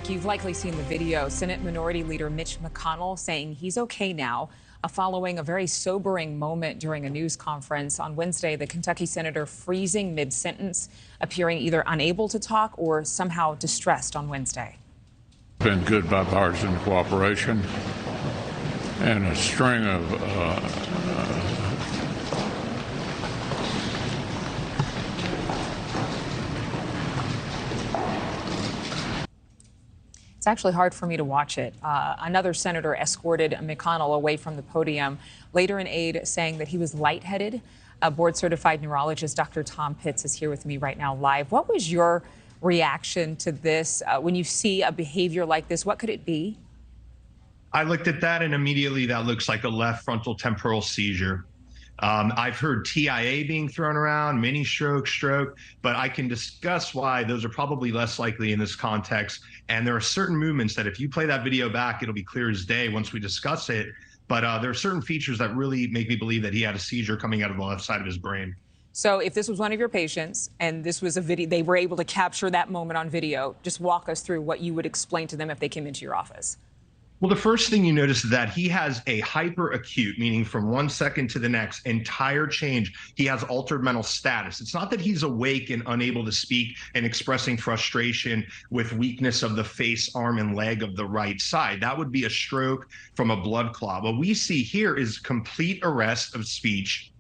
back. You've likely seen the video. Senate Minority Leader Mitch McConnell saying he's okay now, following a very sobering moment during a news conference. On Wednesday, the Kentucky senator freezing mid-sentence, appearing either unable to talk or somehow distressed on Wednesday. Been good bipartisan cooperation and a string of It's actually hard for me to watch it. Another senator escorted McConnell away from the podium, later an aide saying that he was lightheaded. A board-certified neurologist Dr. Tom Pitts is here with me right now live. What was your reaction to this when you see a behavior like this? What could it be? I looked at that and immediately that looks like a left frontal temporal seizure. I've heard TIA being thrown around, mini stroke, but I can discuss why those are probably less likely in this context. And there are certain movements that if you play that video back, it'll be clear as day once we discuss it. But there are certain features that really make me believe that he had a seizure coming out of the left side of his brain. So if this was one of your patients and this was a video, they were able to capture that moment on video, just walk us through what you would explain to them if they came into your office. Well, the first thing you notice is that he has a hyperacute, meaning from 1 second to the next, entire change. He has altered mental status. It's not that he's awake and unable to speak and expressing frustration with weakness of the face, arm, and leg of the right side. That would be a stroke from a blood clot. What we see here is complete arrest of speech.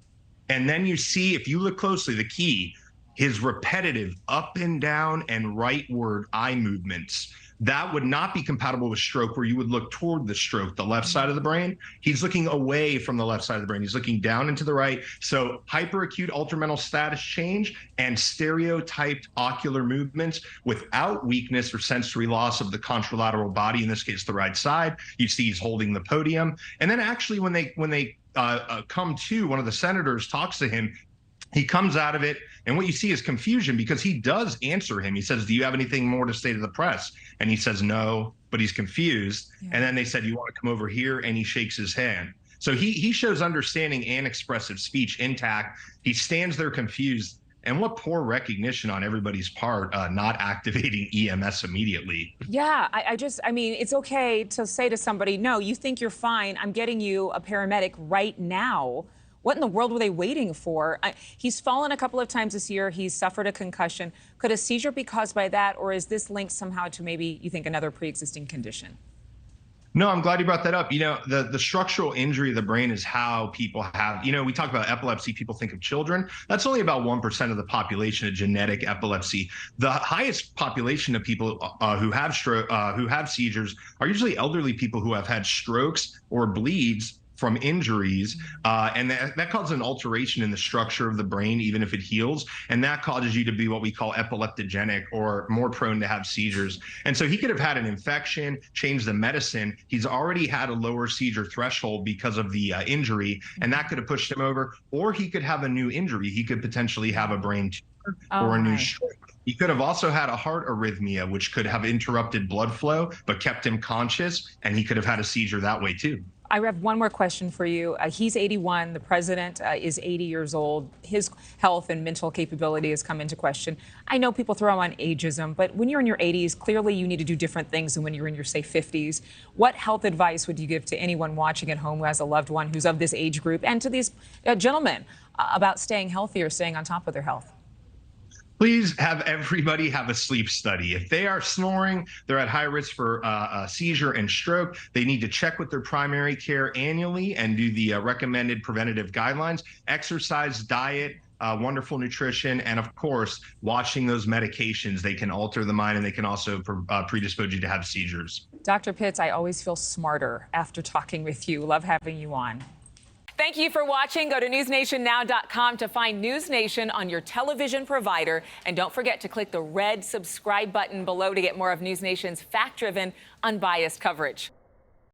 And then you see, if you look closely, the key, his repetitive up and down and rightward eye movements. That would not be compatible with stroke, where you would look toward the stroke, the left side of the brain. He's looking away from the left side of the brain. He's looking down into the right. So hyperacute altered mental status change and stereotyped ocular movements without weakness or sensory loss of the contralateral body, in this case, the right side. You see he's holding the podium. And then actually when they come to, one of the senators talks to him, he comes out of it, and what you see is confusion, because he does answer him. He says, "Do you have anything more to say to the press?" And he says, "No," but he's confused. Yeah. And then they said, "You want to come over here?" And he shakes his hand. So he shows understanding and expressive speech intact. He stands there confused. And what poor recognition on everybody's part, not activating EMS immediately. Yeah, I mean, it's okay to say to somebody, "No, you think you're fine. I'm getting you a paramedic right now." What in the world were they waiting for? He's fallen a couple of times this year. He's suffered a concussion. Could a seizure be caused by that, or is this linked somehow to maybe, you think, another pre-existing condition? No, I'm glad you brought that up. You know, the structural injury of the brain is how people have, you know, we talk about epilepsy, people think of children. That's only about 1% of the population of genetic epilepsy. The highest population of people who have seizures are usually elderly people who have had strokes or bleeds from injuries, and that causes an alteration in the structure of the brain, even if it heals, and that causes you to be what we call epileptogenic, or more prone to have seizures. And so he could have had an infection, changed the medicine. He's already had a lower seizure threshold because of the injury, and that could have pushed him over. Or he could have a new injury. He could potentially have a brain tumor or a new stroke. He could have also had a heart arrhythmia, which could have interrupted blood flow, but kept him conscious, and he could have had a seizure that way too. I have one more question for you. He's 81. The president is 80 years old. His health and mental capability has come into question. I know people throw on ageism, but when you're in your 80s, clearly you need to do different things than when you're in your, say, 50s. What health advice would you give to anyone watching at home who has a loved one who's of this age group, and to these gentlemen about staying healthy or staying on top of their health? Please have everybody have a sleep study. If they are snoring, they're at high risk for a seizure and stroke. They need to check with their primary care annually and do the recommended preventative guidelines: exercise, diet, wonderful nutrition, and of course, watching those medications. They can alter the mind, and they can also predispose you to have seizures. Dr. Pitts, I always feel smarter after talking with you. Love having you on. Thank you for watching. Go to newsnationnow.com to find NewsNation on your television provider. And don't forget to click the red subscribe button below to get more of NewsNation's fact-driven, unbiased coverage.